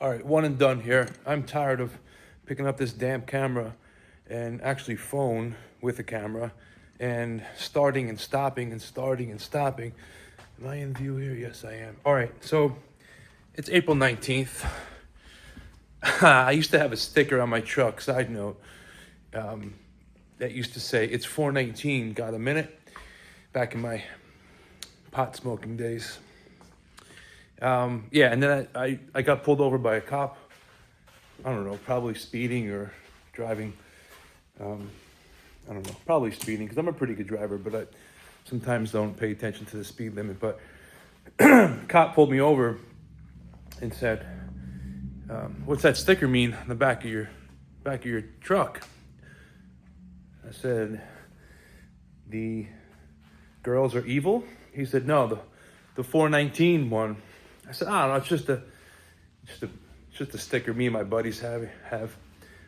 All right, one and done here. I'm tired of picking up this damn camera and actually phone with a camera and starting and stopping and starting and stopping. Am I in view here? Yes, I am. All right, so it's April 19th. I used to have a sticker on my truck, side note, that used to say, it's 4:19, got a minute? Back in my pot smoking days. Yeah, and then I got pulled over by a cop. I don't know, probably speeding or driving. I don't know, probably speeding, because I'm a pretty good driver, but I sometimes don't pay attention to the speed limit. But cop pulled me over and said, what's that sticker mean on the back of your truck? I said, the girls are evil? He said, no, the 419 one. I said, I don't know, it's just a sticker me and my buddies have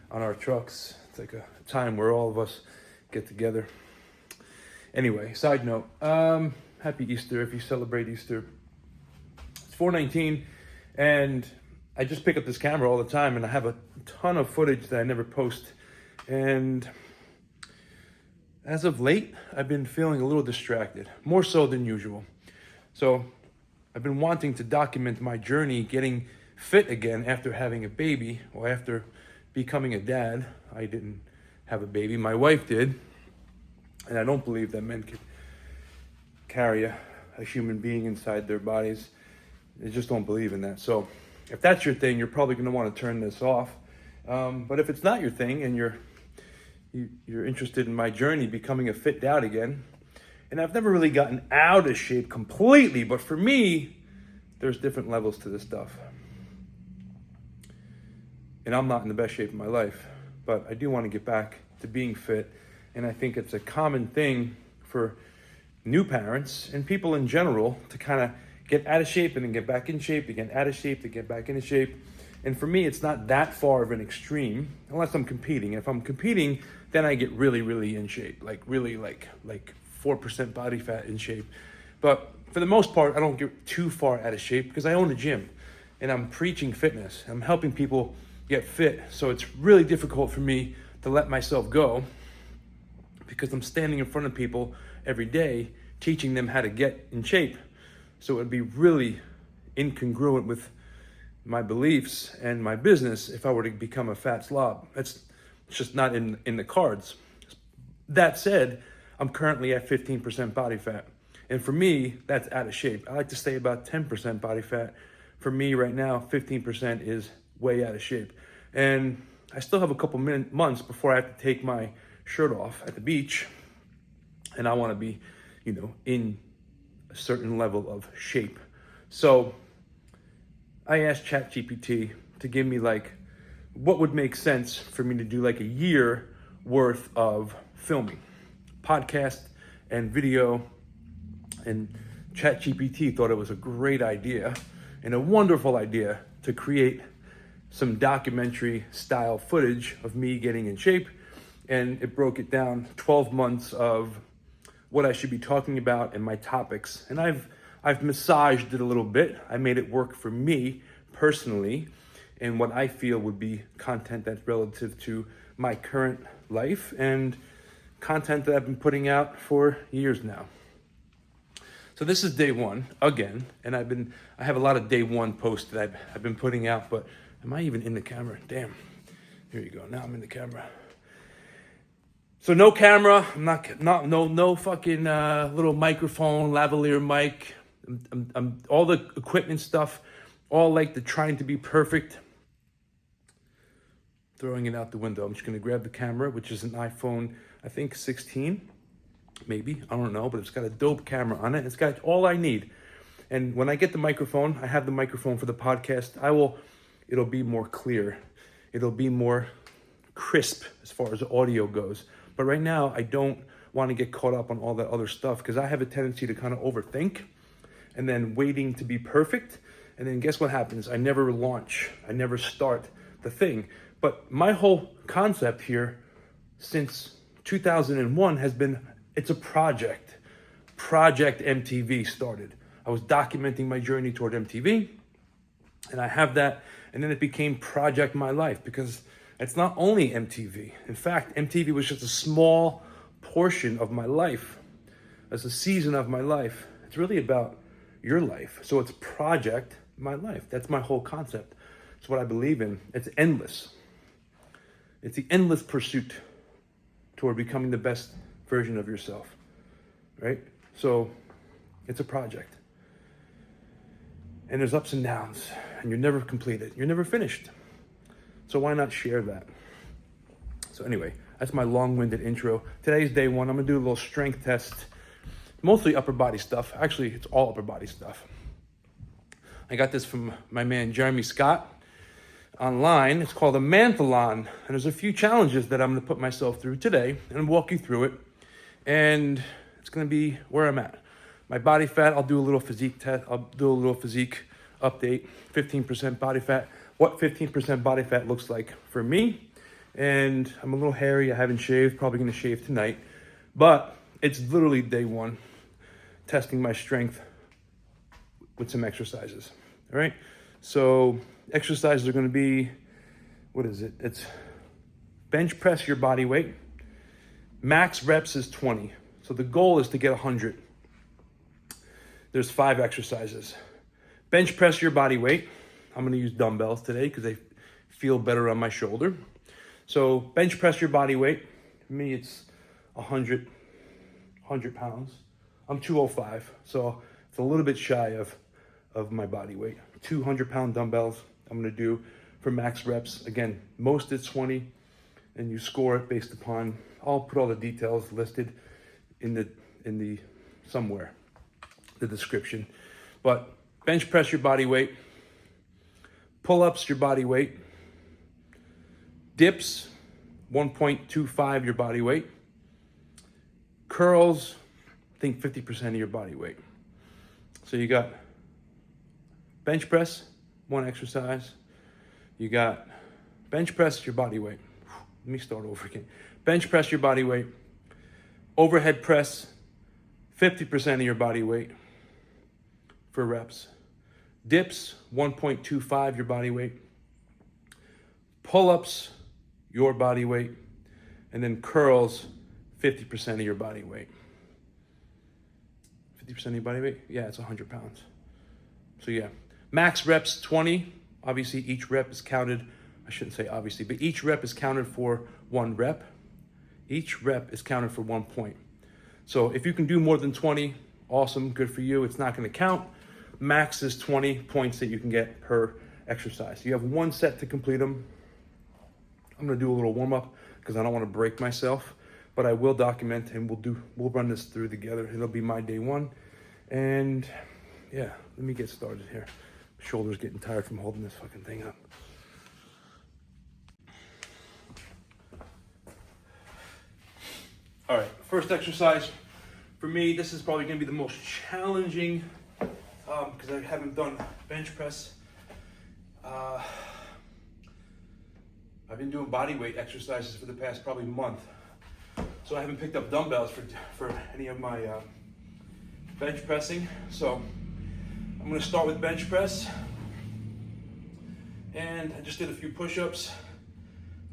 on our trucks. It's like a time where all of us get together. Anyway, side note, happy Easter if you celebrate Easter. It's 419, and I just pick up this camera all the time, and I have a ton of footage that I never post. And as of late, I've been feeling a little distracted, more so than usual. So I've been wanting to document my journey getting fit again after having a baby, or after becoming a dad. I didn't have a baby, my wife did. And I don't believe that men could carry a human being inside their bodies. I just don't believe in that. So if that's your thing, you're probably going to want to turn this off. But if it's not your thing and you're interested in my journey becoming a fit dad again, and I've never really gotten out of shape completely, but for me, there's different levels to this stuff. And I'm not in the best shape of my life, but I do want to get back to being fit. And I think it's a common thing for new parents and people in general to kind of get out of shape and then get back in shape, to get out of shape, to get back into shape. And for me, it's not that far of an extreme, unless I'm competing. If I'm competing, then I get really, really in shape, like 4% body fat in shape. But for the most part, I don't get too far out of shape because I own a gym and I'm preaching fitness. I'm helping people get fit. So it's really difficult for me to let myself go because I'm standing in front of people every day teaching them how to get in shape. So it would be really incongruent with my beliefs and my business if I were to become a fat slob. It's just not in the cards. That said, I'm currently at 15% body fat. And for me, that's out of shape. I like to stay about 10% body fat. For me right now, 15% is way out of shape. And I still have a couple months before I have to take my shirt off at the beach. And I want to be, in a certain level of shape. So I asked ChatGPT to give me what would make sense for me to do a year worth of filming, podcast and video. And ChatGPT thought it was a great idea and a wonderful idea to create some documentary style footage of me getting in shape. And it broke it down 12 months of what I should be talking about and my topics. And I've massaged it a little bit. I made it work for me personally and what I feel would be content that's relative to my current life and content that I've been putting out for years now. So this is day one again, and I have a lot of day one posts that I've been putting out, but am I even in the camera? Damn. Here you go. Now I'm in the camera. So no camera. I'm no fucking little microphone, lavalier mic. I'm all the equipment stuff, all the trying to be perfect. Throwing it out the window. I'm just gonna grab the camera, which is an iPhone, I think 16. Maybe, I don't know, but it's got a dope camera on it. It's got all I need. And when I get the microphone, I have the microphone for the podcast, it'll be more clear. It'll be more crisp as far as the audio goes. But right now, I don't want to get caught up on all that other stuff because I have a tendency to kind of overthink and then waiting to be perfect. And then guess what happens? I never launch. I never start the thing. But my whole concept here since 2001 has been, it's a project. Project MTV started. I was documenting my journey toward MTV, and I have that And then it became Project My Life, because it's not only MTV. In fact, MTV was just a small portion of my life, as a season of my life. It's really about your life. So it's Project My Life. That's my whole concept. It's what I believe in. It's endless. It's the endless pursuit toward becoming the best version of yourself, right? So it's a project. And there's ups and downs, and you're never completed. You're never finished. So why not share that? So anyway, that's my long-winded intro. Today's day one. I'm gonna do a little strength test, mostly upper body stuff. Actually, it's all upper body stuff. I got this from my man, Jeremy Scott, online. It's called a Manthalon, and there's a few challenges that I'm gonna put myself through today and walk you through it. And it's gonna be where I'm at. My body fat, I'll do a little physique test. I'll do a little physique update, 15% body fat, what 15% body fat looks like for me. And I'm a little hairy, I haven't shaved, probably gonna shave tonight. But it's literally day one, testing my strength with some exercises, all right? So exercises are gonna be, what is it? It's bench press your body weight. Max reps is 20. So the goal is to get 100. There's 5 exercises. Bench press your body weight. I'm gonna use dumbbells today because they feel better on my shoulder. So bench press your body weight. For me, it's 100 pounds. I'm 205, so it's a little bit shy of my body weight. 200-pound dumbbells I'm gonna do for max reps. Again, most is 20, and you score it based upon, I'll put all the details listed in the somewhere, the description. But bench press your body weight, pull-ups your body weight, dips 1.25 your body weight, curls, I think 50% of your body weight. So you got bench press, one exercise. You got bench press your body weight. Let me start over again. Bench press your body weight, overhead press 50% of your body weight for reps. Dips, 1.25 your body weight. Pull-ups, your body weight. And then curls, 50% of your body weight. 50% of your body weight? Yeah, it's 100 pounds. So yeah, max reps 20. Obviously, each rep is counted. I shouldn't say obviously, but each rep is counted for 1 rep. Each rep is counted for 1 point. So if you can do more than 20, awesome, good for you. It's not gonna count. Max is 20 points that you can get per exercise. You have 1 set to complete them. I'm gonna do a little warm up because I don't wanna break myself, but I will document and we'll run this through together. It'll be my day one. And yeah, let me get started here. My shoulder's getting tired from holding this fucking thing up. All right, first exercise for me, this is probably gonna be the most challenging because I haven't done bench press. I've been doing body weight exercises for the past probably month. So I haven't picked up dumbbells for any of my bench pressing. So I'm gonna start with bench press. And I just did a few push-ups,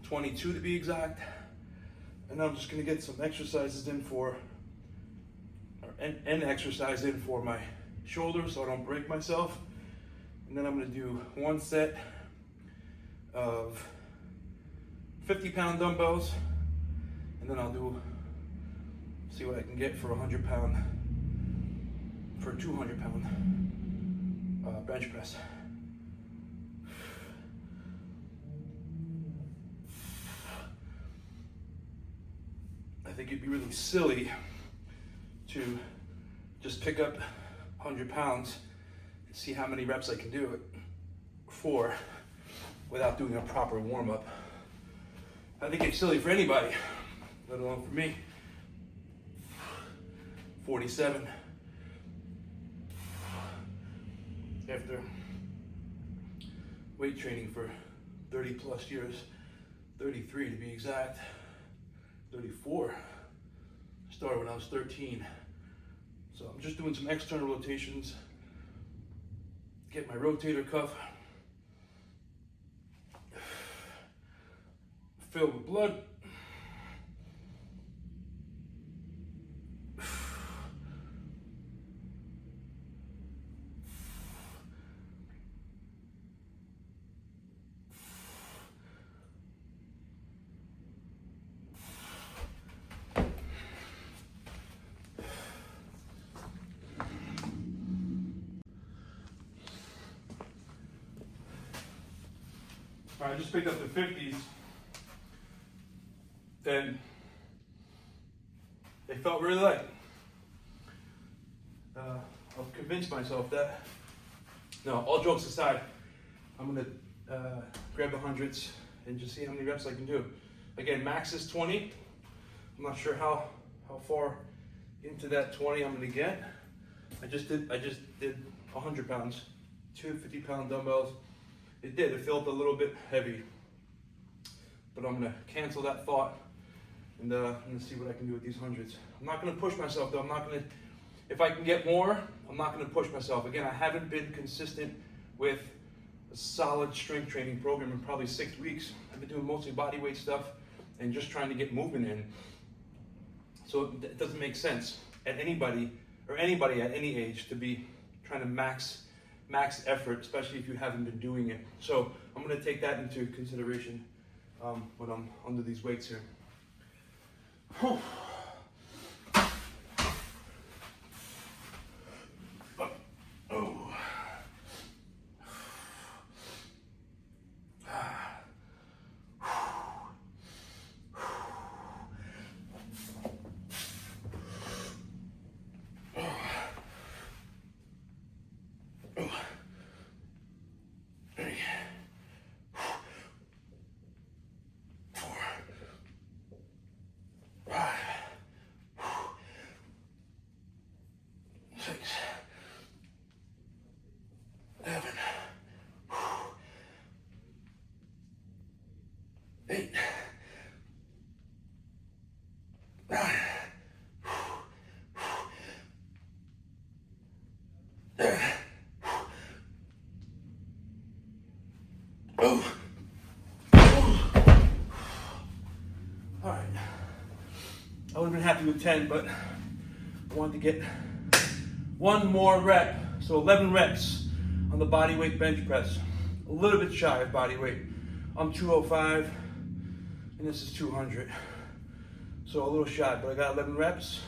22 to be exact. And then I'm just gonna get some exercises in an exercise in for my shoulder so I don't break myself. And then I'm gonna do 1 set of 50-pound dumbbells. And then I'll see what I can get for 200-pound bench press. I think it'd be really silly to just pick up 100 pounds and see how many reps I can do it for without doing a proper warm-up. I think it's silly for anybody, let alone for me. 47. After weight training for 30 plus years, 33 to be exact, 34. Started when I was 13. So I'm just doing some external rotations, get my rotator cuff filled with blood. All right, I just picked up the 50s, and they felt really light. I've convinced myself that, no, all jokes aside, I'm gonna grab the hundreds and just see how many reps I can do. Again, max is 20. I'm not sure how far into that 20 I'm gonna get. I just did 100 pounds, 2 50-pound dumbbells. It felt a little bit heavy, but I'm gonna cancel that thought and I'm gonna see what I can do with these hundreds. I'm not gonna push myself though. If I can get more, I'm not gonna push myself. Again, I haven't been consistent with a solid strength training program in probably 6 weeks. I've been doing mostly body weight stuff and just trying to get movement in. So it doesn't make sense at anybody at any age to be trying to max effort, especially if you haven't been doing it. So I'm gonna take that into consideration when I'm under these weights here. Oh. All right, I would have been happy with 10, but I wanted to get one more rep. So 11 reps on the body weight bench press. A little bit shy of body weight. I'm 205 and this is 200. So a little shy, but I got 11 reps.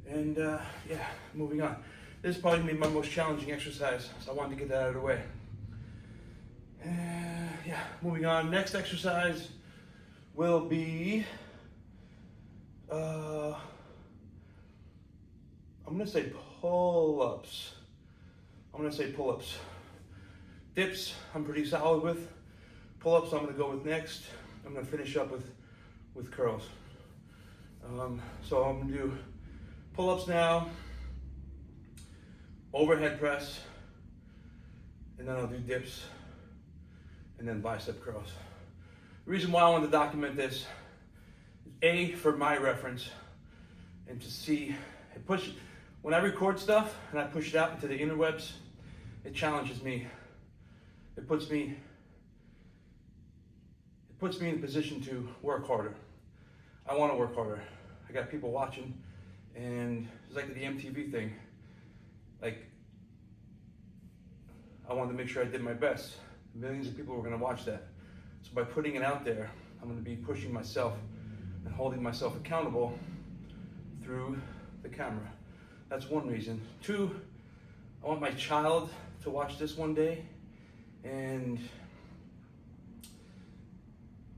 And yeah, moving on. This is probably my most challenging exercise, so I wanted to get that out of the way. Yeah, moving on. Next exercise will be, I'm gonna say pull-ups. Dips, I'm pretty solid with. Pull-ups, I'm gonna go with next. I'm gonna finish up with curls. So I'm gonna do pull-ups now, overhead press, and then I'll do dips, and then bicep curls. The reason why I wanted to document this is A, for my reference, and to see, when I record stuff and I push it out into the interwebs, it challenges me. It puts me in a position to work harder. I want to work harder. I got people watching, and it's like the MTV thing. Like, I wanted to make sure I did my best. Millions of people were going to watch that. So by putting it out there, I'm going to be pushing myself and holding myself accountable through the camera. That's one reason. Two, I want my child to watch this one day and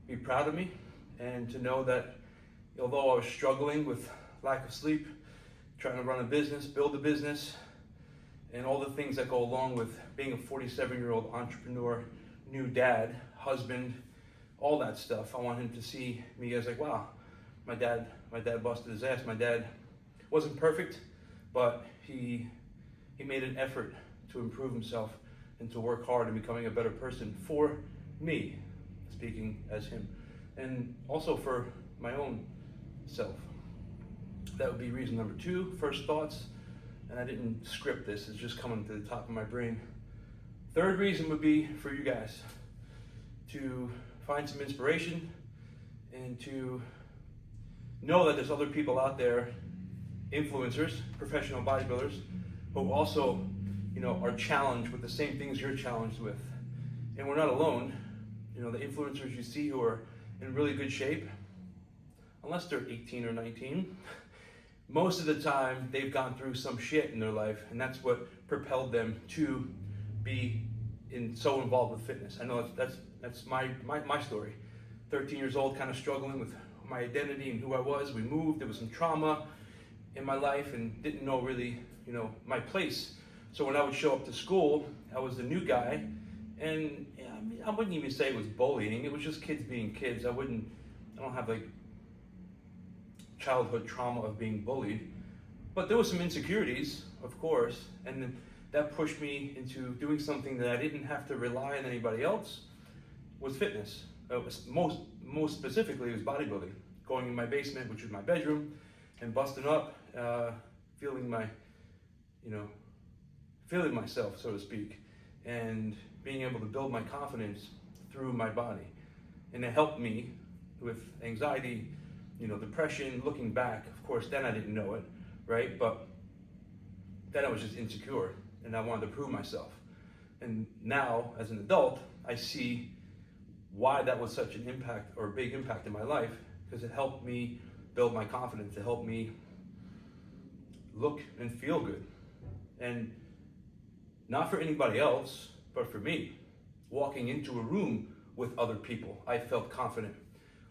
be proud of me, and to know that although I was struggling with lack of sleep, trying to run a business, build a business, and all the things that go along with being a 47-year-old entrepreneur, new dad, husband, all that stuff. I want him to see me as like, wow, my dad busted his ass. My dad wasn't perfect, but he made an effort to improve himself and to work hard and becoming a better person for me, speaking as him, and also for my own self. That would be reason number two. First thoughts, and I didn't script this, it's just coming to the top of my brain. Third reason would be for you guys to find some inspiration, and to know that there's other people out there, influencers, professional bodybuilders, who also, you know, are challenged with the same things you're challenged with. And we're not alone. You know, the influencers you see who are in really good shape, unless they're 18 or 19, most of the time they've gone through some shit in their life, and that's what propelled them to be so involved with fitness. I know that's my story. 13 years old, kind of struggling with my identity and who I was. We moved, there was some trauma in my life, and didn't know really, you know, my place. So when I would show up to school, I was the new guy, and yeah, I mean, I wouldn't even say it was bullying. It was just kids being kids. I don't have like childhood trauma of being bullied, but there was some insecurities, of course, and then that pushed me into doing something that I didn't have to rely on anybody else, was fitness. Most specifically, it was bodybuilding. Going in my basement, which was my bedroom, and busting up, feeling myself, so to speak, and being able to build my confidence through my body. And it helped me with anxiety, you know, depression. Looking back, of course, then I didn't know it, right? But then I was just insecure, and I wanted to prove myself. And now, as an adult, I see why that was such an impact, or a big impact in my life, because it helped me build my confidence. It helped me look and feel good. And not for anybody else, but for me. Walking into a room with other people, I felt confident.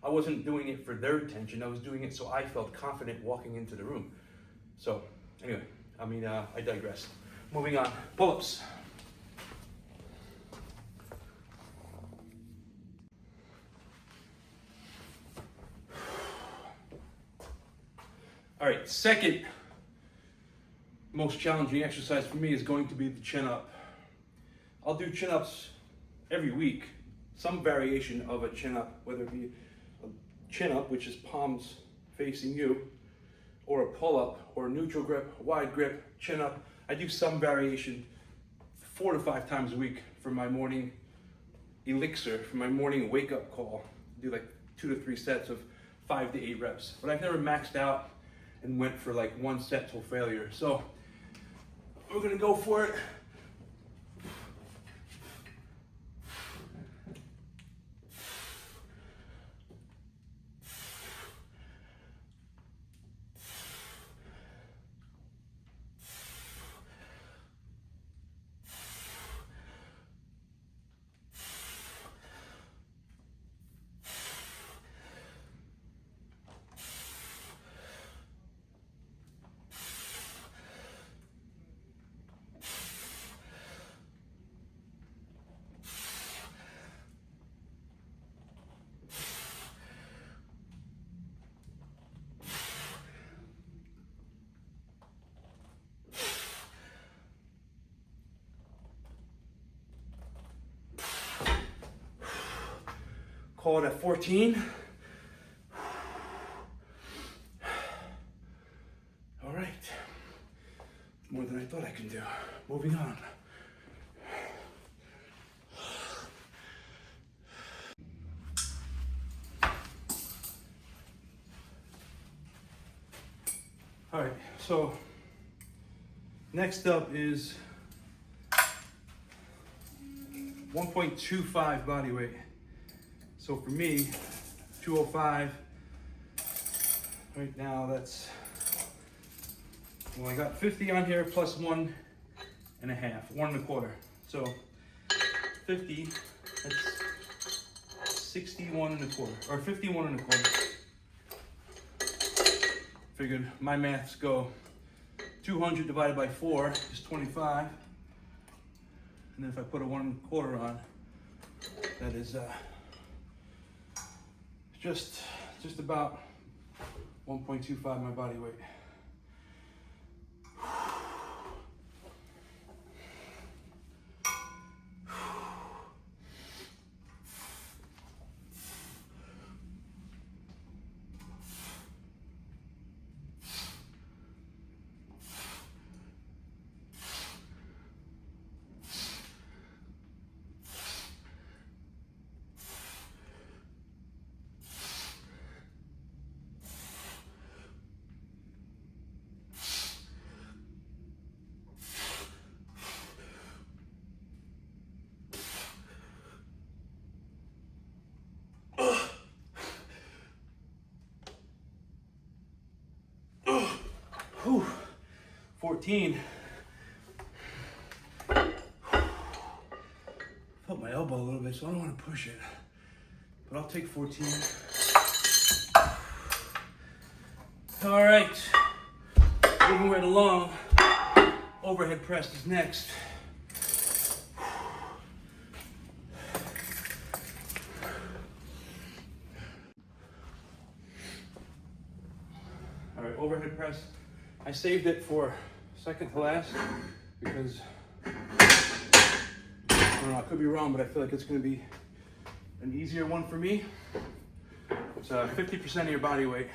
I wasn't doing it for their attention. I was doing it so I felt confident walking into the room. So anyway, I digress. Moving on, pull-ups. All right, second most challenging exercise for me is going to be the chin-up. I'll do chin-ups every week, some variation of a chin-up, whether it be a chin-up, which is palms facing you, or a pull-up, or a neutral grip, wide grip, chin-up. I do some variation 4 to 5 times a week for my morning elixir, for my morning wake-up call. I do like 2 to 3 sets of 5 to 8 reps, but I've never maxed out and went for like 1 set till failure. So we're gonna go for it. Call it at 14. All right, more than I thought I could do. Moving on. All right, so next up is 1.25 body weight. So for me, 205, right now that's, well, I got 50 on here plus 1.5, 1.25. So 50, that's 61.25, or 51.25. Figured my maths go 200 divided by 4 is 25. And then if I put a 1.25 on, that is just about 1.25 my body weight. 14. Felt my elbow a little bit, so I don't want to push it. But I'll take 14. All right, moving right along. Overhead press is next. All right, overhead press. I saved it for second to last because, I don't know, I could be wrong, but I feel like it's gonna be an easier one for me. It's 50% of your body weight.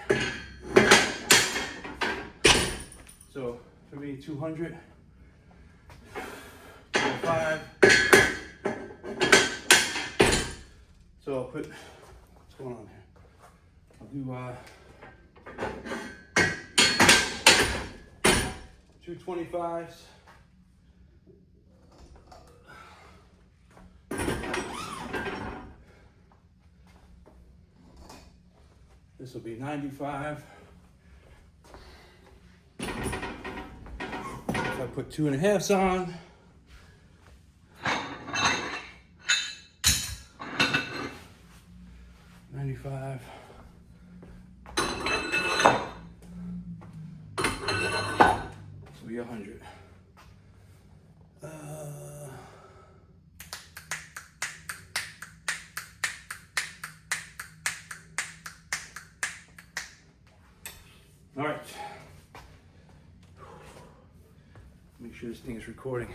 So for me, 200, 5. So I'll put, what's going on here? I'll do 225s. This will be 95. If I put 2.5s on, $95. This will be 100. All right. Make sure this thing is recording.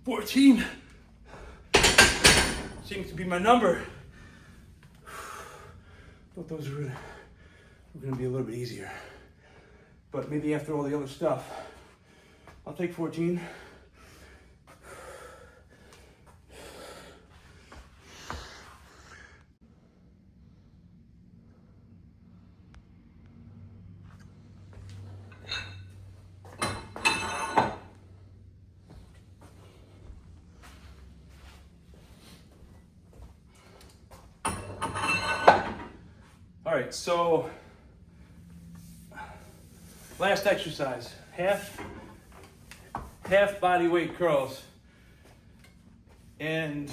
$14 seems to be my number. Thought those were gonna be a little bit easier, but maybe after all the other stuff, I'll take 14. All right, so last exercise, half body weight curls. And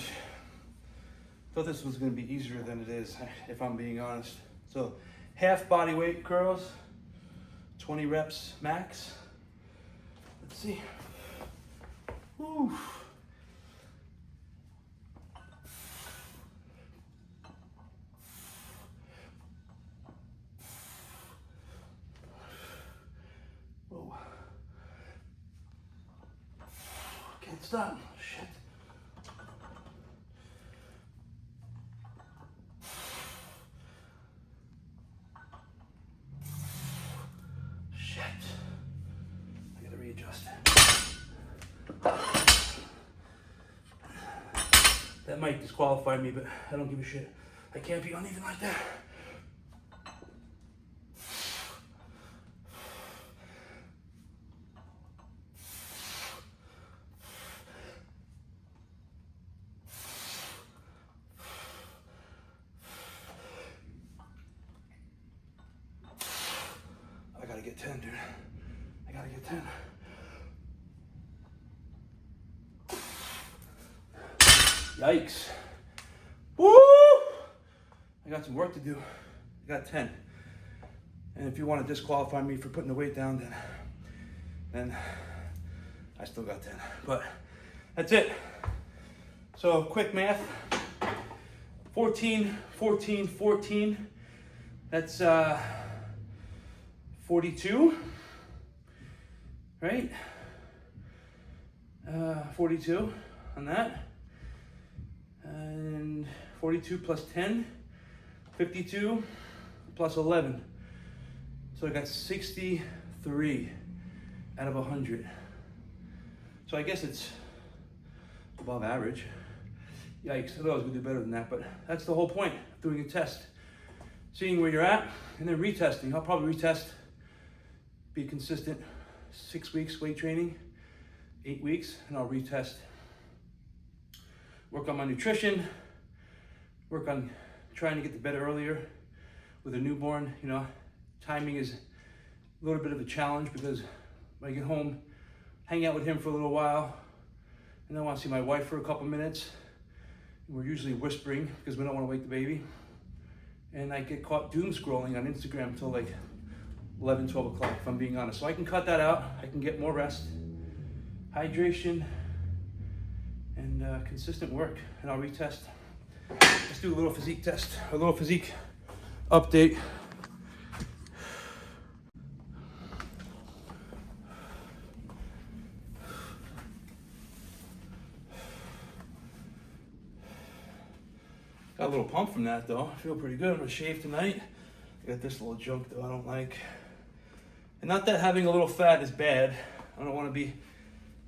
thought this was gonna be easier than it is, if I'm being honest. So half body weight curls, 20 reps max. Let's see. Whew. Whoa. Can't stop. Shit. Shit. I gotta readjust. That might disqualify me, but I don't give a shit. I can't be uneven like that. I gotta get 10, dude. I gotta get 10. Yikes. Woo! I got some work to do. I got 10. And if you want to disqualify me for putting the weight down, then I still got 10, but that's it. So quick math, 14, 14, 14, that's 42, right? 42 on that, and 42 plus 10, 52 plus 11. So I got 63 out of 100. So I guess it's above average. Yikes, I thought I was gonna do better than that, but that's the whole point of doing a test. Seeing where you're at, and then retesting. I'll probably retest, be consistent, 6 weeks weight training, 8 weeks, and I'll retest. Work on my nutrition, work on trying to get to bed earlier. With a newborn, you know, timing is a little bit of a challenge because when I get home, hang out with him for a little while, and then I want to see my wife for a couple minutes. We're usually whispering because we don't want to wake the baby. And I get caught doom scrolling on Instagram until like 11, 12 o'clock, if I'm being honest. So I can cut that out. I can get more rest, hydration, and consistent work, and I'll retest. Let's do a little physique test, a little physique update. Got a little pump from that though. I feel pretty good. I'm gonna shave tonight. I got this little junk though I don't like. And not that having a little fat is bad. I don't want to be,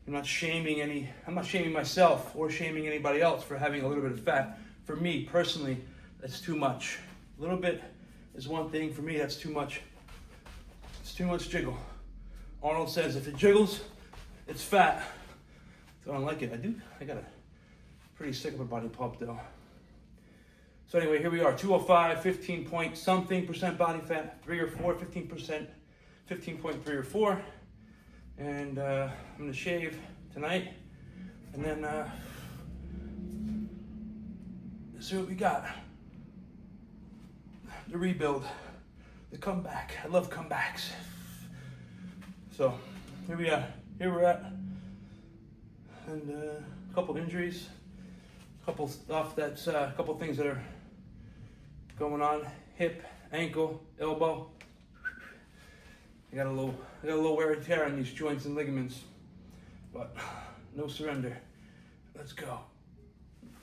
I'm not shaming myself or shaming anybody else for having a little bit of fat. For me personally, that's too much. A little bit is one thing. For me, that's too much. It's too much jiggle. Arnold says if it jiggles, it's fat. So I don't like it. I got a pretty sick of a body pump though. So anyway, here we are, 205, 15 point something percent body fat, 3 or 4, 15%, 15.3 or 4. And I'm gonna shave tonight, and then see what we got. The rebuild, the comeback. I love comebacks. So here we are. Here we're at, and a couple injuries, a couple stuff that's a couple things that are going on. Hip, ankle, elbow. I got a little wear and tear on these joints and ligaments, but no surrender. Let's go.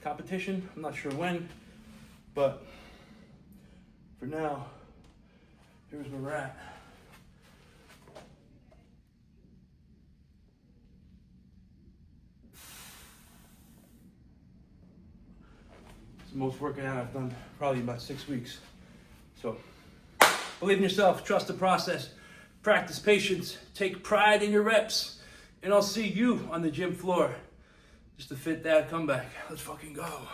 Competition, I'm not sure when, but for now, here's where we're at. It's the most working out I've done probably about 6 weeks. So believe in yourself, trust the process, practice patience, take pride in your reps, and I'll see you on the gym floor. Just a fit dad comeback. Let's fucking go.